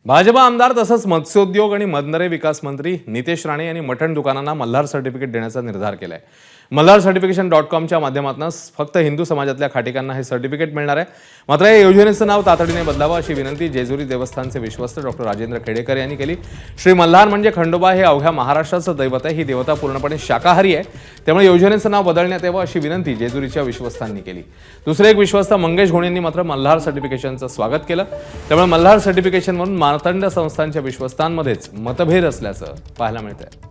भाजपा आमदार तसंच मत्स्योद्योग आणि मदनरे विकास मंत्री नितेश राणे यांनी मटण दुकानांना मल्हार सर्टिफिकेट देण्याचा निर्धार केलाय। मल्हार सर्टिफिकेशन.com माध्यमातून फक्त हिंदू समाजातल्या खाटिकांना हे सर्टिफिकेट मिळणार आहे। मात्र या योजनेचं नाव तातडीने बदलावं अशी विनंती जेजुरी देवस्थानचे विश्वस्त डॉक्टर राजेंद्र खेडेकर यांनी केली। श्री मल्हार म्हणजे खंडोबा हे अवघ्या महाराष्ट्राचं दैवत आहे। ही देवता पूर्णपणे शाकाहारी आहे, त्यामुळे योजनेचं नाव बदलण्यात यावं अशी विनंती जेजुरीच्या विश्वस्तांनी केली। दुसरे एक विश्वस्त मंगेश घोणे यांनी मात्र मल्हार सर्टिफिकेशनचं स्वागत केलं, त्यामुळे मल्हार सर्टिफिकेशनवरून मार्तंड संस्थांच्या विश्वस्तांमध्येच मतभेद असल्याचं पाहायला मिळतंय।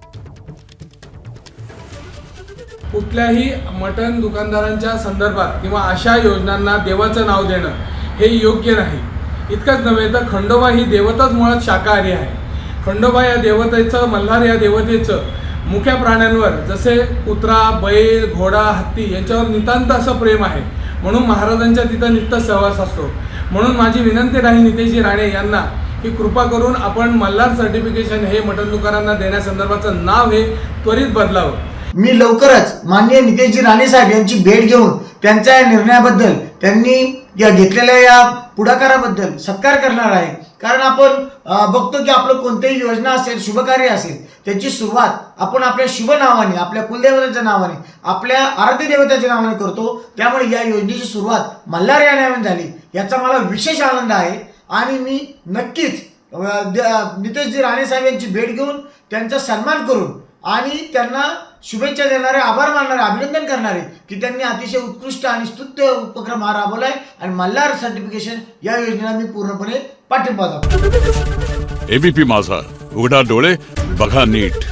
कुठल्याही मटण दुकानदारांच्या संदर्भात किंवा अशा योजनांना देवाचं नाव देणं हे योग्य नाही। इतकंच नव्हे तर खंडोबा ही देवताच मुळात शाकाहारी आहे। खंडोबा या देवतेचं, मल्हार या देवतेचं मुख्या प्राण्यांवर जसे कुत्रा, बैल, घोडा, हत्ती यांच्यावर नितांत असं प्रेम आहे, म्हणून महाराजांच्या तिथं नित्य सहवास असतो। म्हणून माझी विनंती राहील नितेशजी राणे यांना की कृपा करून आपण मल्हार सर्टिफिकेशन हे मटण दुकानांना देण्यासंदर्भाचं नाव हे त्वरित बदलावं। मी लवकरच माननीय नितेशजी राणे साहेब यांची भेट घेऊन त्यांच्या या निर्णयाबद्दल, त्यांनी घेतलेल्या या पुढाकाराबद्दल सत्कार करणार आहे। कारण आपण बघतो की आपलं कोणतीही योजना असेल, शुभकार्य असेल, त्याची सुरुवात आपण आपल्या शुभ नावाने, आपल्या कुलदेवतेच्या नावाने, आपल्या आराध्य देवतेच्या नावाने करतो। त्यामुळे या योजनेची सुरुवात मल्हार या नावाने झाली, याचा मला विशेष आनंद आहे। आणि मी नक्कीच नितेशजी राणे साहेब यांची भेट घेऊन त्यांचा सन्मान करून आणि त्यांना शुभेच्छा देणारे, आभार मानणारे, अभिनंदन करणारे की त्यांनी अतिशय उत्कृष्ट आणि स्तुत्य उपक्रम हा राबवलाय आणि मल्हार सर्टिफिकेशन या योजनेला मी पूर्णपणे पाठिंबा दाखवतो। एबीपी माझा, उघडा डोळे बघा नीट।